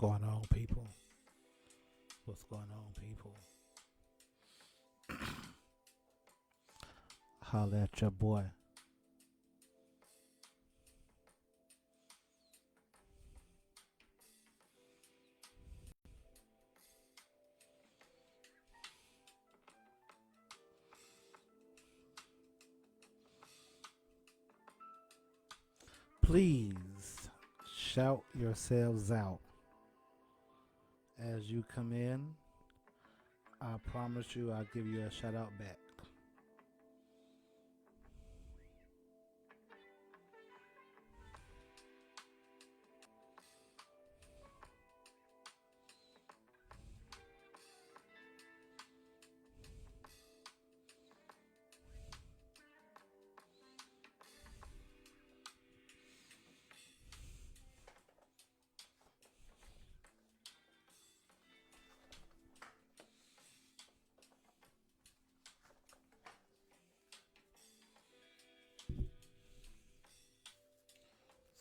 going on, people? What's going on, people? Holla at your boy. Please shout yourselves out as you come in. I promise you, I'll give you a shout out back.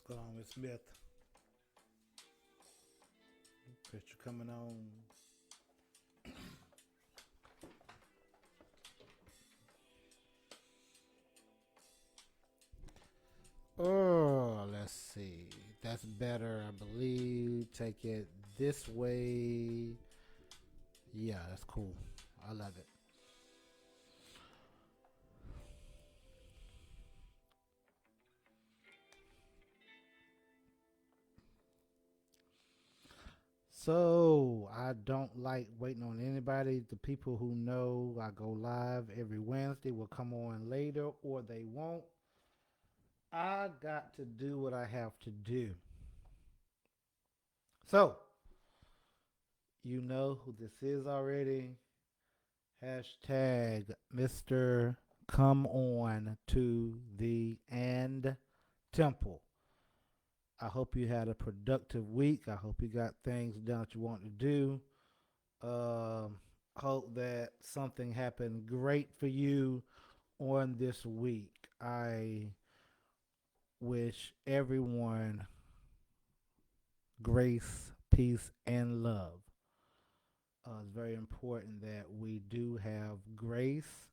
What's going on, Miss Smith? Appreciate you coming on. Oh, let's see. That's better, I believe. Take it this way. Yeah, that's cool. I love it. So I don't like waiting on anybody. The people who know I go live every Wednesday will come on later or they won't. I got to do what I have to do. So you know who this is already. Hashtag Mr. Come on to the and temple. I hope you had a productive week. I hope you got things done that you want to do. Um, Hope that something happened great for you on this week. I wish everyone grace, peace, and love. It's very important that we do have grace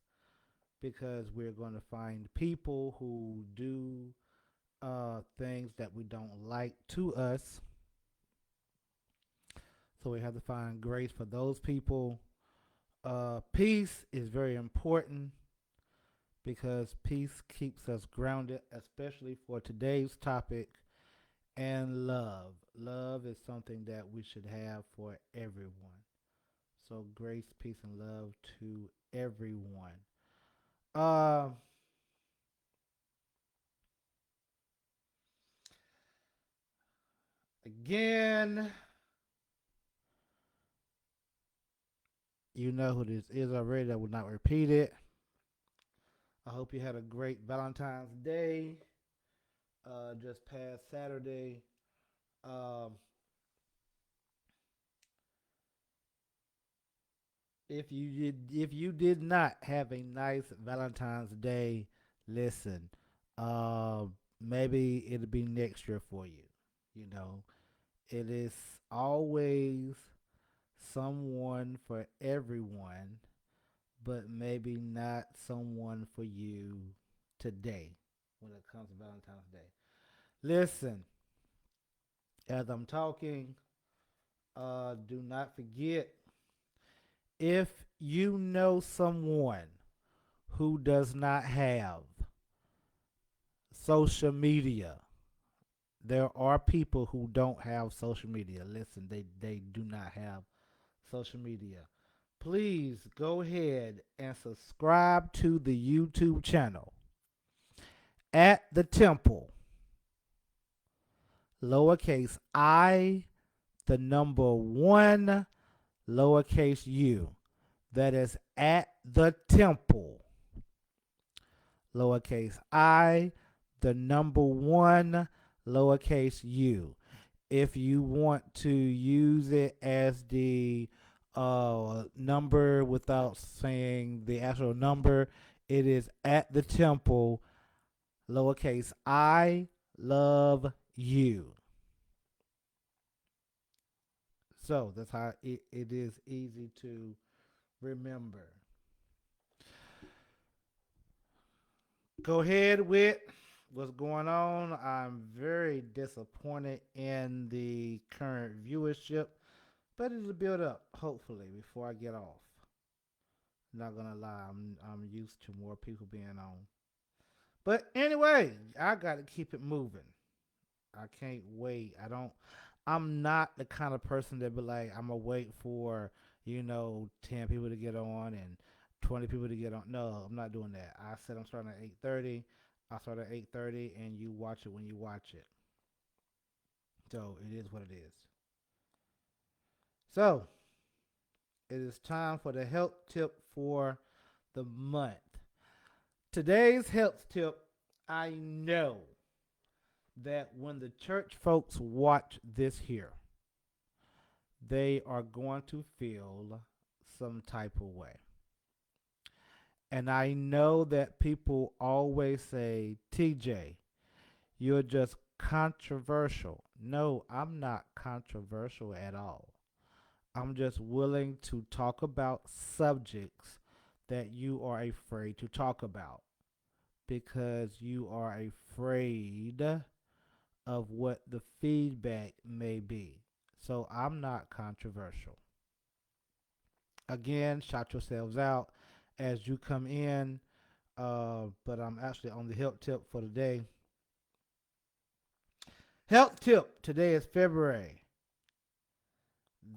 because we're going to find people who do things that we don't like to us. So we have to find grace for those people. Peace is very important because peace keeps us grounded, especially for today's topic. And love. Love is something that we should have for everyone. So, grace, peace, and love to everyone. Uh, Again, you know who this is already. I will not repeat it. I hope you had a great Valentine's Day. Just past Saturday. Um, if you did not have a nice Valentine's Day, listen. Maybe it'll be next year for you. You know, it is always someone for everyone, but maybe not someone for you today when it comes to Valentine's Day. Listen, as I'm talking, do not forget if you know someone who does not have social media, there are people who don't have social media. Listen, they do not have social media. Please go ahead and subscribe to the YouTube channel at the temple, lowercase I, the number one, lowercase u. That is at the temple, lowercase I, the number one, lowercase u. If you want to use it as the number without saying the actual number, it is at the temple, lowercase I love you. So that's how it is easy to remember. Go ahead with what's going on. I'm very disappointed in the current viewership, but it'll build up hopefully before I get off. Not gonna lie, I'm used to more people being on. But anyway, I got to keep it moving. I can't wait. I don't. I'm not the kind of person that be like I'm gonna wait for 10 people to get on and 20 people to get on. No, I'm not doing that. I said I'm starting at 8:30. I start at 8:30, and you watch it when you watch it. So it is what it is. So it is time for the health tip for the month. Today's health tip. I know that when the church folks watch this here, they are going to feel some type of way. And I know that people always say, TJ, you're just controversial. No, I'm not controversial at all. I'm just willing to talk about subjects that you are afraid to talk about because you are afraid of what the feedback may be. So I'm not controversial. Again, shout yourselves out as you come in. But I'm actually on the health tip for today. Health tip today is February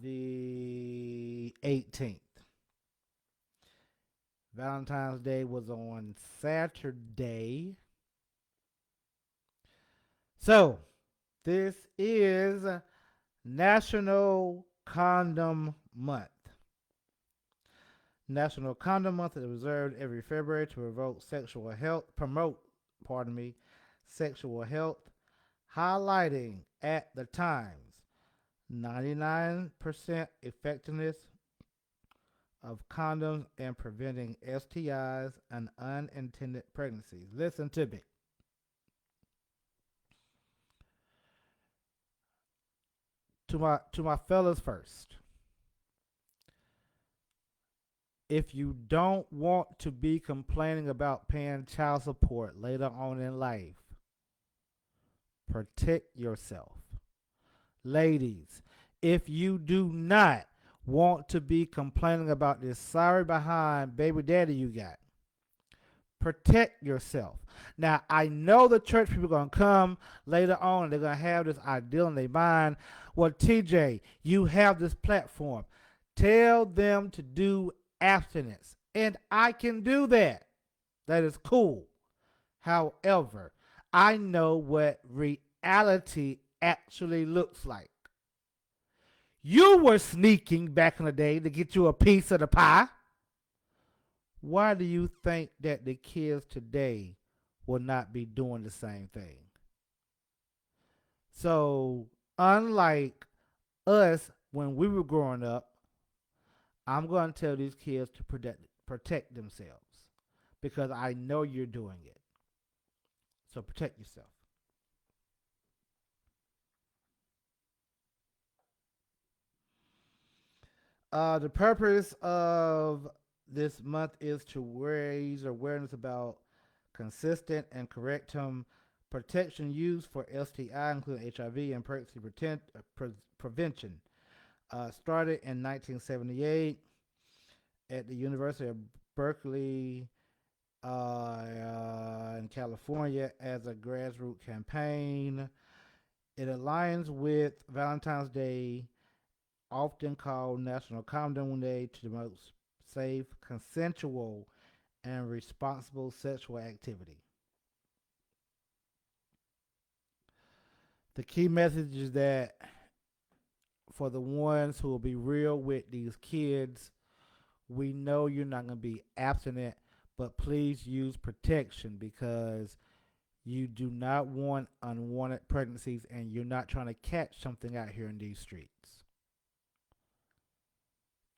the 18th. Valentine's Day was on Saturday. So, this is National Condom Month. National Condom Month is observed every February to promote, sexual health, highlighting at the times 99% effectiveness of condoms in preventing STIs and unintended pregnancies. Listen to me. To my fellas first. If you don't want to be complaining about paying child support later on in life, protect yourself. Ladies, if you do not want to be complaining about this sorry behind baby daddy you got, protect yourself. Now, I know the church people are going to come later on and they're going to have this ideal in their mind. Well, TJ, you have this platform. Tell them to do abstinence. And I can do that. That is cool. However, I know what reality actually looks like. You were sneaking back in the day to get you a piece of the pie. Why do you think that the kids today will not be doing the same thing? So, unlike us when we were growing up, I'm going to tell these kids to protect themselves because I know you're doing it. So, protect yourself. The purpose of this month is to raise awareness about consistent and correct term protection used for STI, including HIV and pregnancy prevention. Started in 1978 at the University of Berkeley in California as a grassroots campaign. It aligns with Valentine's Day, often called National Condom Day, to promote safe, consensual, and responsible sexual activity. The key message is that for the ones who will be real with these kids, we know you're not going to be abstinent, but please use protection because you do not want unwanted pregnancies and you're not trying to catch something out here in these streets.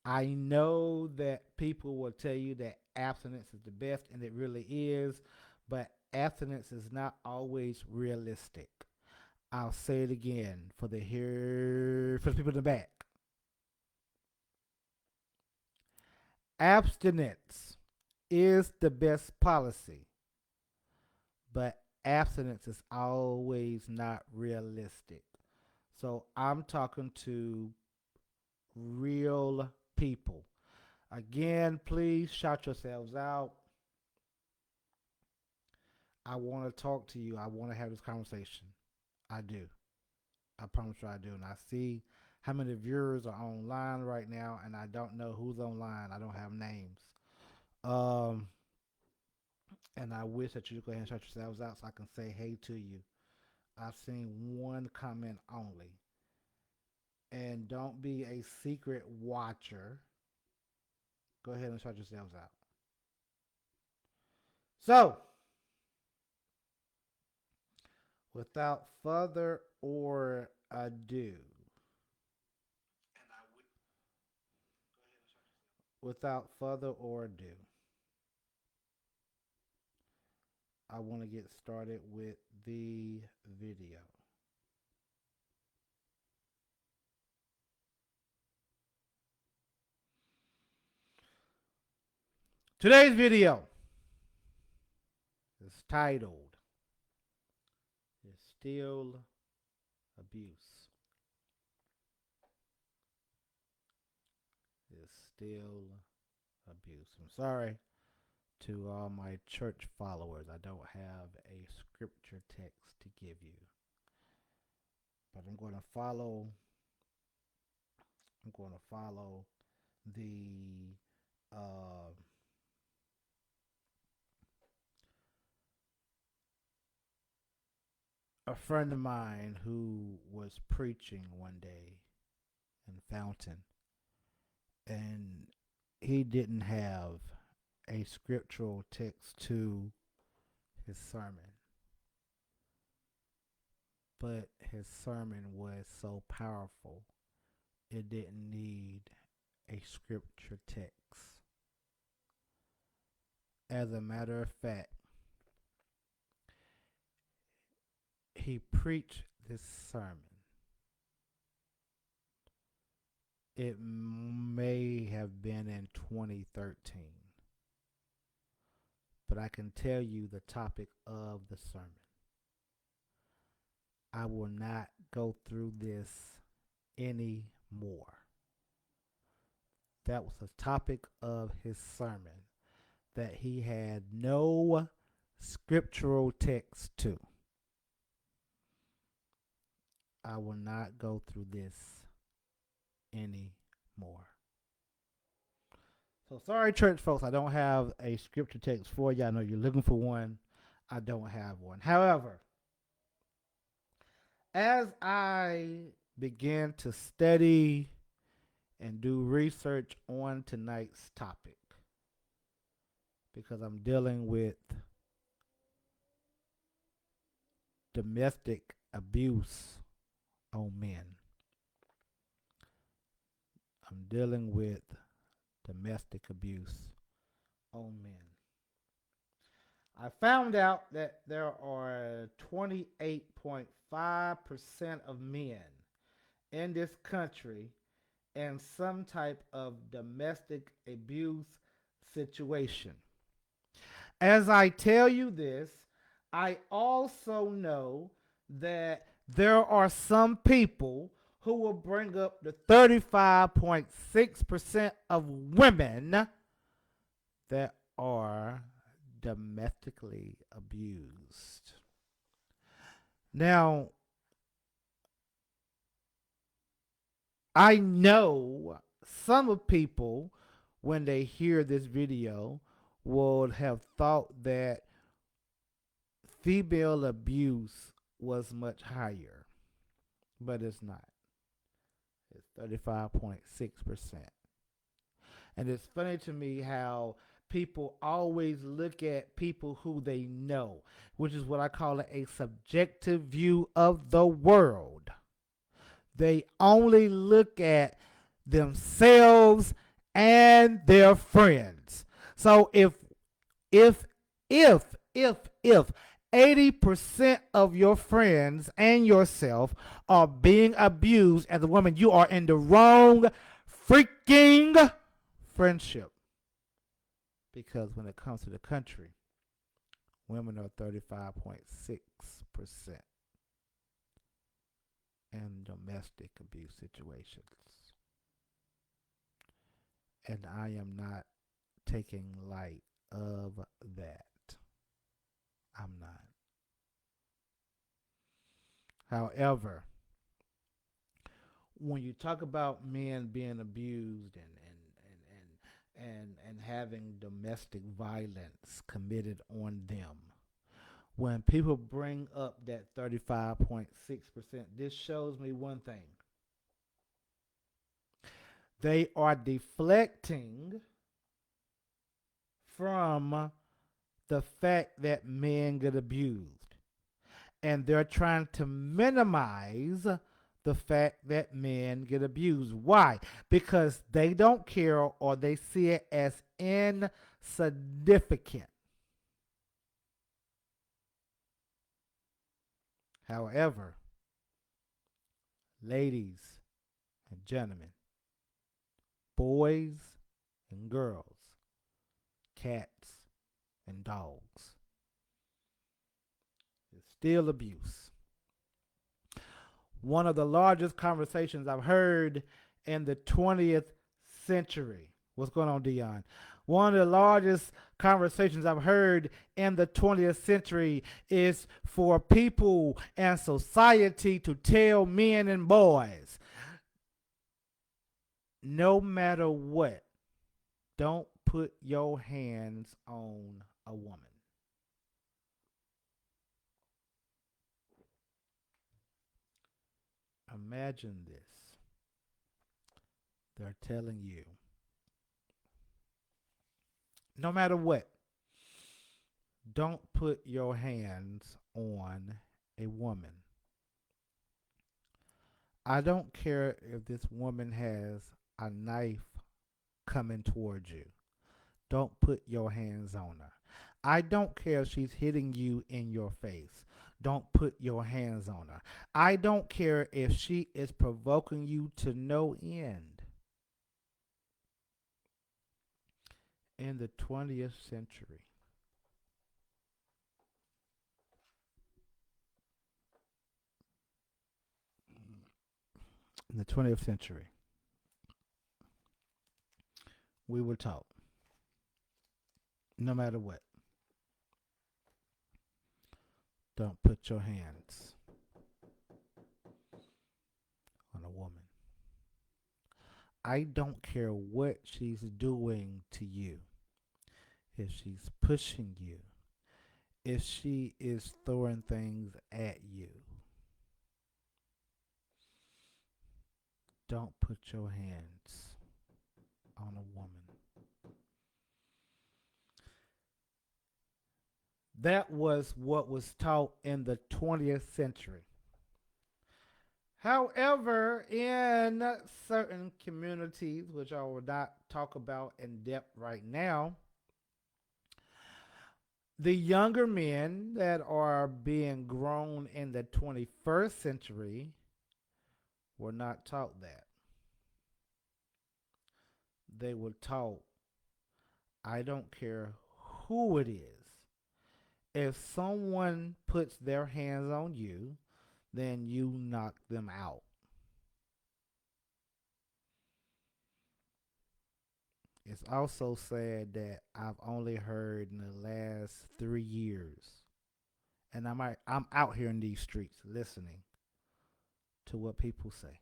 I know that people will tell you that abstinence is the best, and it really is, but abstinence is not always realistic. I'll say it again for the people in the back. Abstinence is the best policy, but abstinence is always not realistic. So I'm talking to real people. Again, please shout yourselves out. I want to talk to you. I want to have this conversation. I do. I promise you I do. And I see how many viewers are online right now, and I don't know who's online. I don't have names. Um, and I wish that you go ahead and shut yourselves out so I can say hey to you. I've seen one comment only. And don't be a secret watcher. Go ahead and shut yourselves out. So, without further or ado, without further or ado, I want to get started with the video. Today's video is titled "Is Still Abuse." Is still abuse. I'm sorry to all my church followers. I don't have a scripture text to give you, but I'm going to follow. I'm going to follow the uh, a friend of mine who was preaching one day in Fountain, and he didn't have a scriptural text to his sermon, but his sermon was so powerful it didn't need a scripture text. As a matter of fact, he preached this sermon. It may have been in 2013, but I can tell you the topic of the sermon. I will not go through this anymore. That was the topic of his sermon that he had no scriptural text to. I will not go through this anymore. So sorry, church folks, I don't have a scripture text for you. I know you're looking for one. I don't have one. However, as I began to study and do research on tonight's topic, because I'm dealing with domestic abuse on men. I'm dealing with domestic abuse on men. I found out that there are 28.5% of men in this country in some type of domestic abuse situation. As I tell you this, I also know that there are some people who will bring up the 35.6% of women that are domestically abused. Now, I know some of people, when they hear this video, would have thought that female abuse was much higher, but it's not. It's 35.6%. And it's funny to me how people always look at people who they know, which is what I call a subjective view of the world. They only look at themselves and their friends. So if 80% of your friends and yourself are being abused as a woman, you are in the wrong freaking friendship. because when it comes to the country, women are 35.6% in domestic abuse situations. And I am not taking light of that. I'm not. However, when you talk about men being abused and having domestic violence committed on them, when people bring up that 35.6%, this shows me one thing. They are deflecting from the fact that men get abused. And they're trying to minimize the fact that men get abused. Why? Because they don't care or they see it as insignificant. However, ladies and gentlemen, boys and girls, cats and dogs, it's still abuse. One of the largest conversations I've heard in the 20th century. What's going on, Dion? One of the largest conversations I've heard in the 20th century is for people and society to tell men and boys, no matter what, don't put your hands on a woman. Imagine this. They're telling you, no matter what, don't put your hands on a woman. I don't care if this woman has a knife coming towards you. Don't put your hands on her. I don't care if she's hitting you in your face. Don't put your hands on her. I don't care if she is provoking you to no end. In the 20th century, in the 20th century, we were taught, no matter what, don't put your hands on a woman. I don't care what she's doing to you. If she's pushing you, if she is throwing things at you, don't put your hands on a woman. That was what was taught in the 20th century. However, in certain communities, which I will not talk about in depth right now, the younger men that are being grown in the 21st century were not taught that. They were taught, I don't care who it is. If someone puts their hands on you, then you knock them out. It's also said that I've only heard in the last 3 years, and I'm out here in these streets listening to what people say.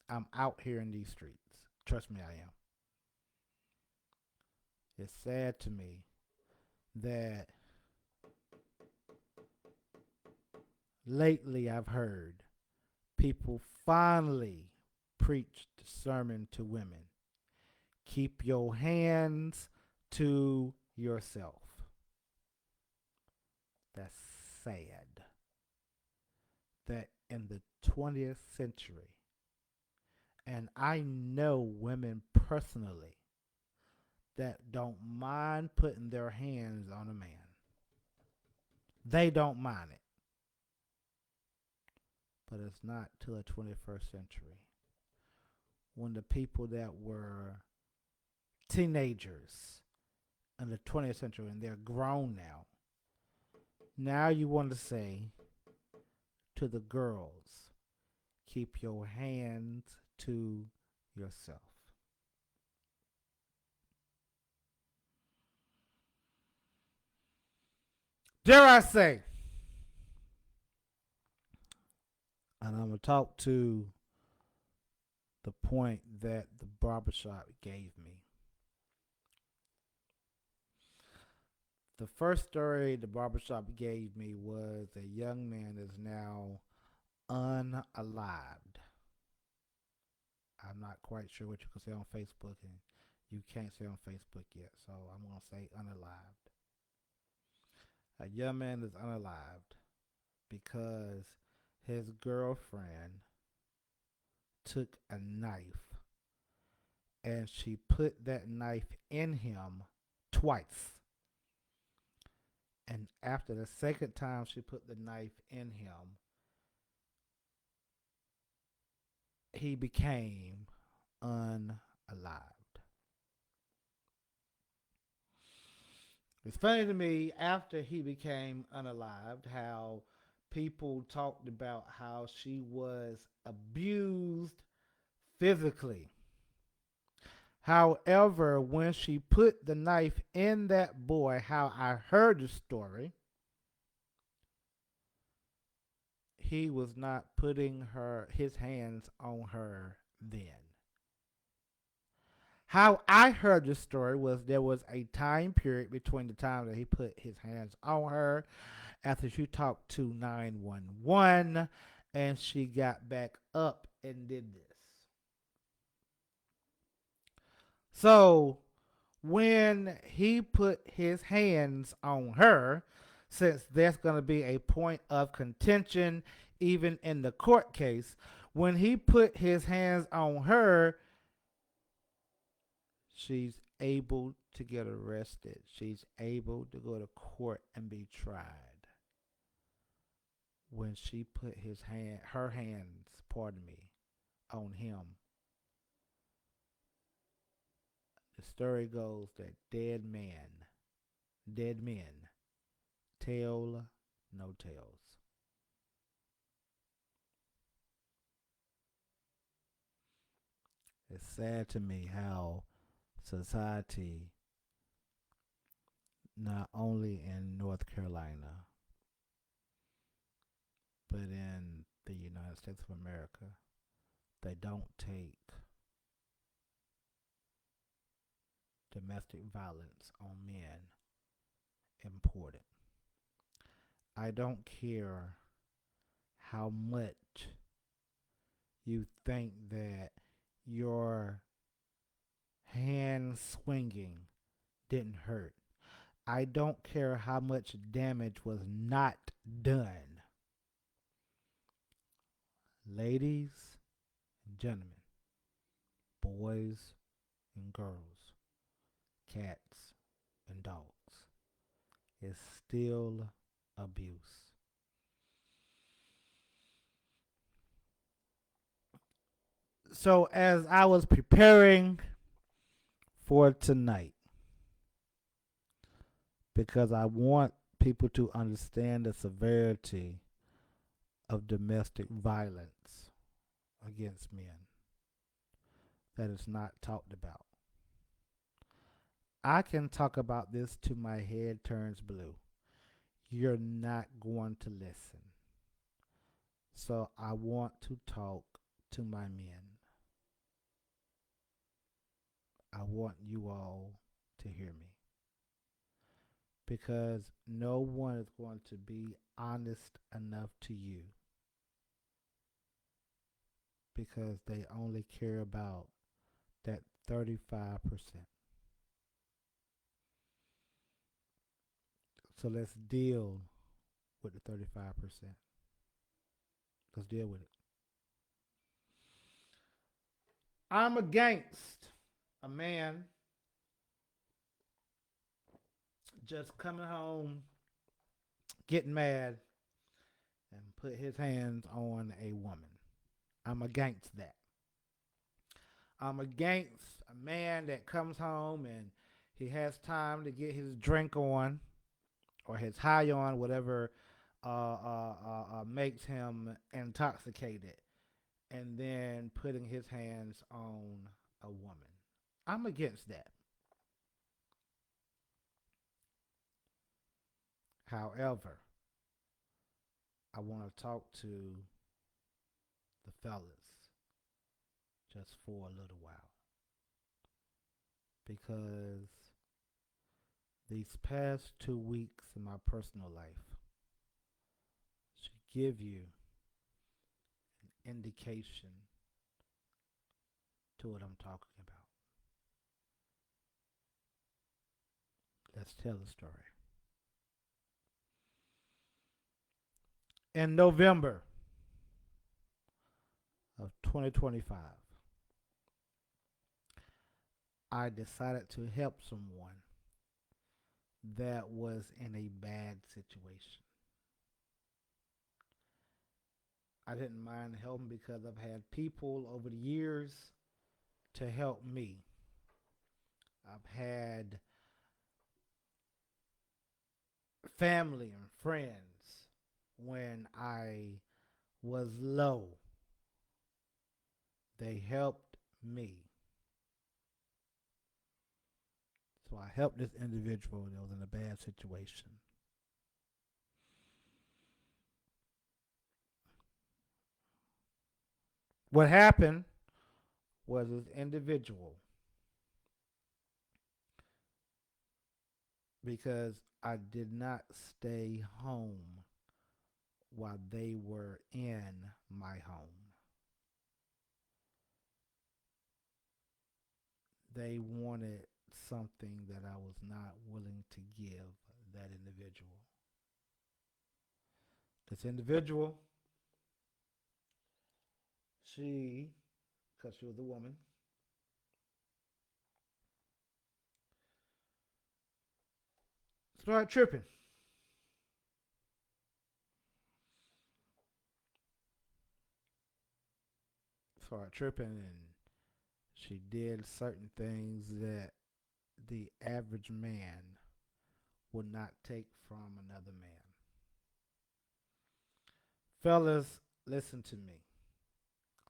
I'm out here in these streets. Trust me, I am. It's sad to me that lately I've heard people finally preach the sermon to women. Keep your hands to yourself. That's sad that in the 20th century, and I know women personally that don't mind putting their hands on a man. They don't mind it. But it's not till the 21st century when the people that were teenagers in the 20th century and they're grown now. Now you want to say to the girls, keep your hands to yourself. Dare I say, and I'm going to talk to the point that the barbershop gave me. The first story the barbershop gave me was a young man is now unalived. I'm not quite sure what you can say on Facebook, and you can't say on Facebook yet, so I'm going to say unalived. A young man is unalived because his girlfriend took a knife and she put that knife in him twice. And after the second time she put the knife in him, he became unalived. It's funny to me after he became unalived how people talked about how she was abused physically. However, when she put the knife in that boy, how I heard the story, he was not putting his hands on her then. How I heard the story was there was a time period between the time that he put his hands on her after she talked to 911 and she got back up and did this. So when he put his hands on her, since there's going to be a point of contention even in the court case, when he put his hands on her, she's able to get arrested. She's able to go to court and be tried. When she put her hands, pardon me, on him, the story goes that dead men, tell no tales. It's sad to me how society, not only in North Carolina, but in the United States of America, they don't take domestic violence on men important. I don't care how much you think that your hand swinging didn't hurt. I don't care how much damage was not done. Ladies and gentlemen, boys and girls, cats and dogs, is still abuse. So, as I was preparing for tonight, because I want people to understand the severity of domestic violence against men that is not talked about. I can talk about this till my head turns blue. You're not going to listen. So I want to talk to my men. I want you all to hear me. Because no one is going to be honest enough to you because they only care about that 35%. So let's deal with the 35%. Let's deal with it. I'm against a man just coming home, getting mad, and put his hands on a woman. I'm against that. I'm against a man that comes home and He has time to get his drink on or his high on, whatever makes him intoxicated, and then putting his hands on a woman. I'm against that. However, I want to talk to the fellas just for a little while because these past 2 weeks in my personal life should give you an indication to what I'm talking about. Let's tell the story. In November of 2025, I decided to help someone that was in a bad situation. I didn't mind helping because I've had people over the years to help me. I've had family and friends when I was low. They helped me. So I helped this individual that was in a bad situation. What happened was this individual, because I did not stay home while they were in my home. They wanted something that I was not willing to give that individual. This individual, she, because she was a woman, started tripping. Started tripping, and she did certain things that the average man would not take from another man. Fellas, listen to me.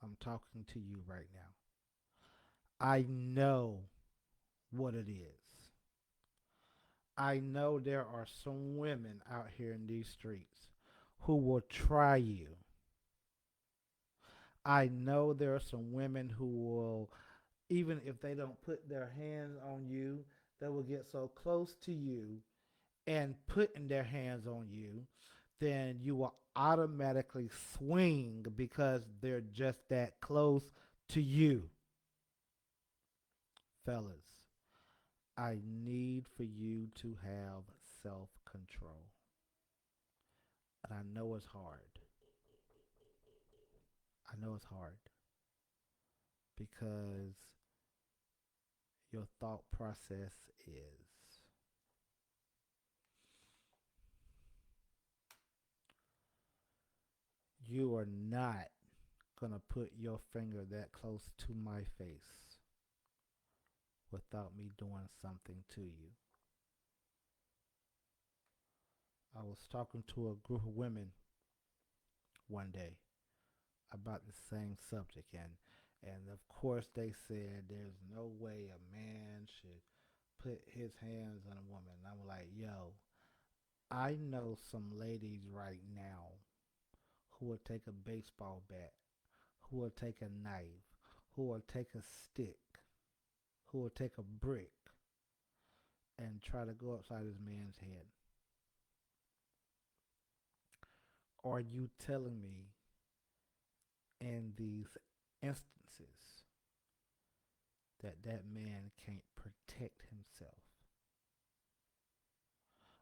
I'm talking to you right now. I know what it is. I know there are some women out here in these streets who will try you. I know there are some women who will, even if they don't put their hands on you, they will get so close to you and putting their hands on you, then you will automatically swing because they're just that close to you. Fellas, I need for you to have self control. And I know it's hard. I know it's hard because your thought process is you are not going to put your finger that close to my face without me doing something to you. I was talking to a group of women one day about the same subject, and of course they said there's no way a man should put his hands on a woman. And I'm like, yo, I know some ladies right now who will take a baseball bat, who will take a knife, who will take a stick, who will take a brick and try to go upside this man's head. Are you telling me in these instances that man can't protect himself?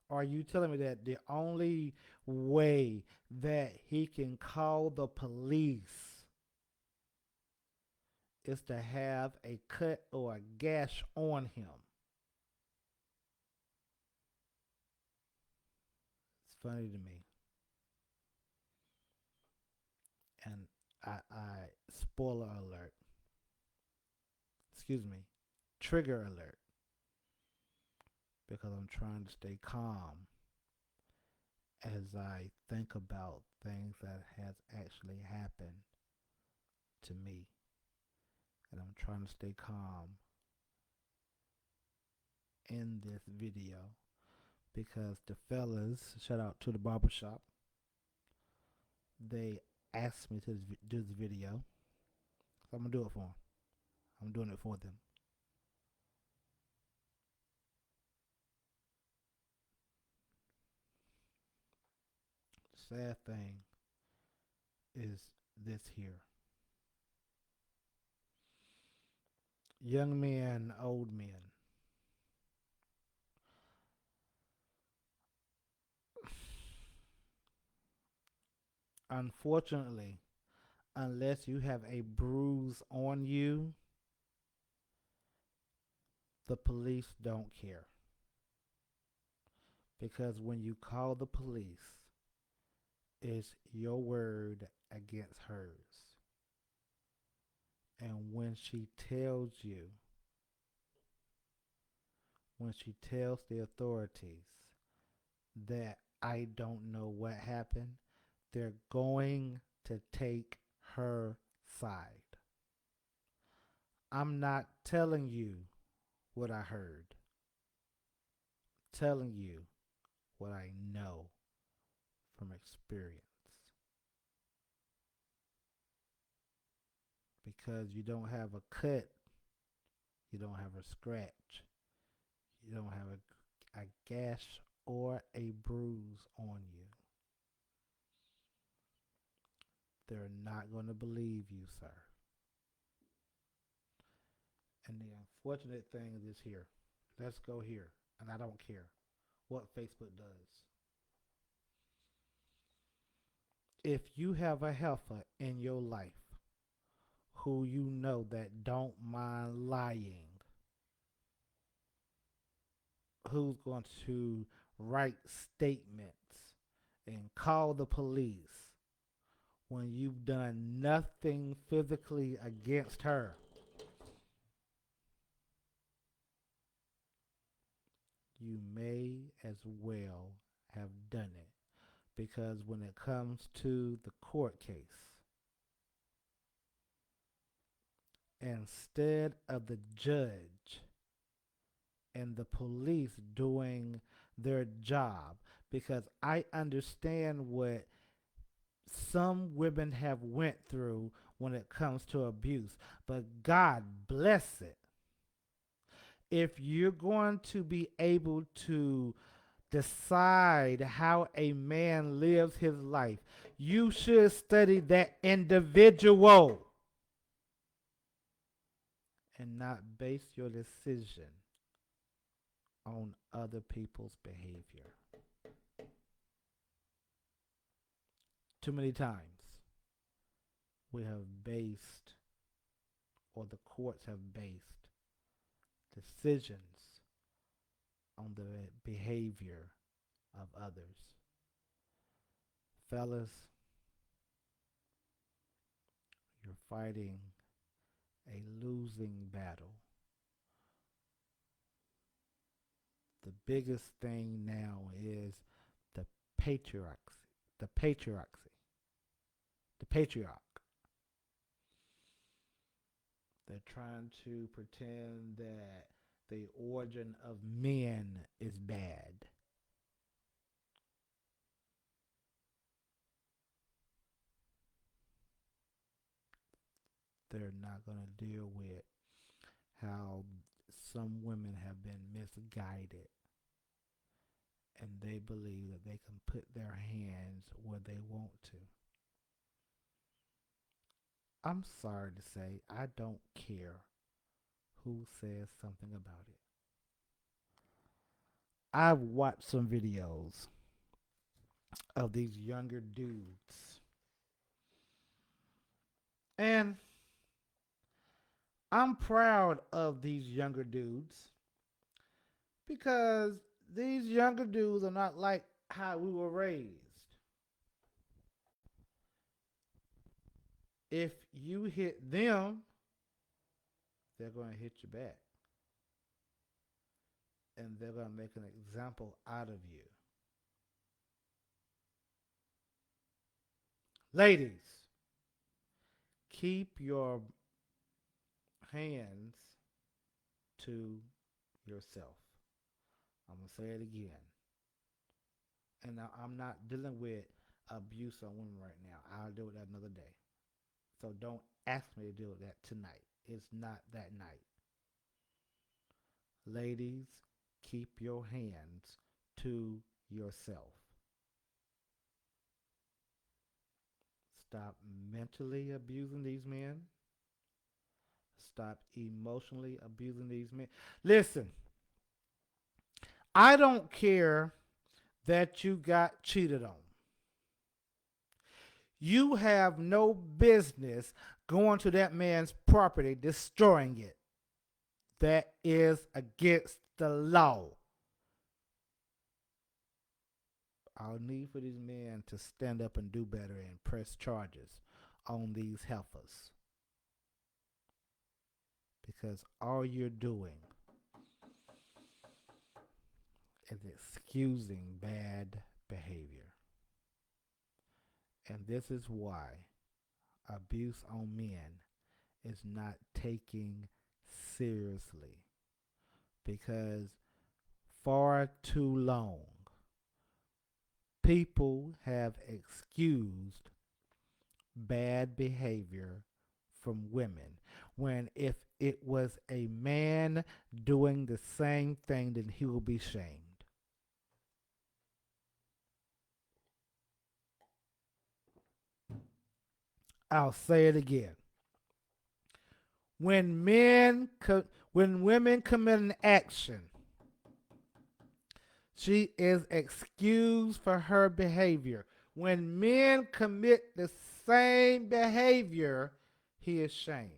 Are you telling me that the only way that he can call the police is to have a cut or a gash on him? It's funny to me. And I spoiler alert, excuse me, trigger alert. because I'm trying to stay calm as I think about things that has actually happened to me. And I'm trying to stay calm in this video because the fellas, shout out to the barbershop, they asked me to do this video. So I'm going to do it for them. I'm doing it for them. The sad thing is this here. Young men, old men. Unfortunately, unless you have a bruise on you, the police don't care. Because when you call the police, it's your word against hers. And when she tells the authorities that I don't know what happened, they're going to take her side. I'm not telling you what I heard, I'm telling you what I know from experience. Because you don't have a cut, you don't have a scratch, you don't have a gash or a bruise on you. They're not going to believe you, sir. And the unfortunate thing is here. Let's go here. And I don't care what Facebook does. If you have a heifer in your life who you know that don't mind lying, who's going to write statements and call the police when you've done nothing physically against her, you may as well have done it. Because when it comes to the court case, instead of the judge and the police doing their job, because I understand what some women have went through when it comes to abuse, but God bless it. If you're going to be able to decide how a man lives his life, you should study that individual and not base your decision on other people's behavior. Too many times we have based, or the courts have based, decisions on the behavior of others. Fellas, you're fighting a losing battle. The biggest thing now is the patriarchy, the patriarchy, the patriarch. They're trying to pretend that the origin of men is bad. They're not going to deal with how some women have been misguided and they believe that they can put their hands where they want to. I'm sorry to say, I don't care who says something about it. I've watched some videos of these younger dudes, and I'm proud of these younger dudes because these younger dudes are not like how we were raised. If you hit them, they're going to hit you back. and they're going to make an example out of you. Ladies, keep your hands to yourself. I'm going to say it again. And I'm not dealing with abuse on women right now. I'll deal with that another day. So don't ask me to deal with that tonight. It's not that night. Ladies, keep your hands to yourself. Stop mentally abusing these men. Stop emotionally abusing these men. Listen, I don't care that you got cheated on. You have no business going to that man's property, destroying it. That is against the law. I'll need for these men to stand up and do better and press charges on these heifers. Because all you're doing is excusing bad behavior. And this is why abuse on men is not taken seriously. Because far too long, people have excused bad behavior from women when if it was a man doing the same thing, then he will be shamed. I'll say it again. When when women commit an action, she is excused for her behavior. When men commit the same behavior, he is shamed.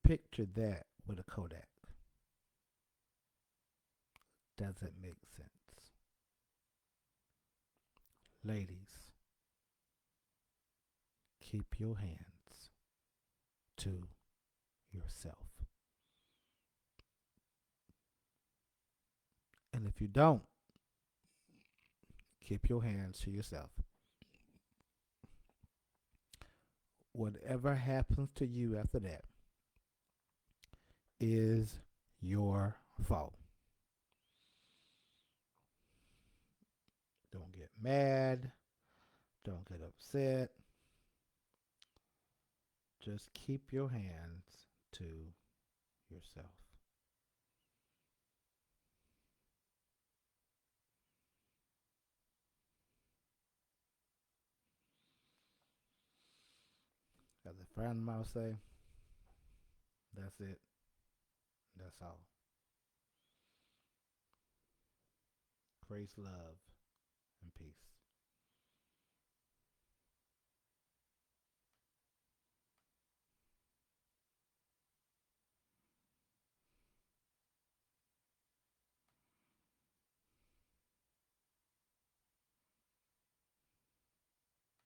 Picture that with a Kodak. Doesn't make sense. Ladies, keep your hands to yourself. And if you don't, keep your hands to yourself. Whatever happens to you after that is your fault. Don't get mad. Don't get upset. Just keep your hands to yourself. As a friend of mine say, that's it. That's all. Grace, love, and peace.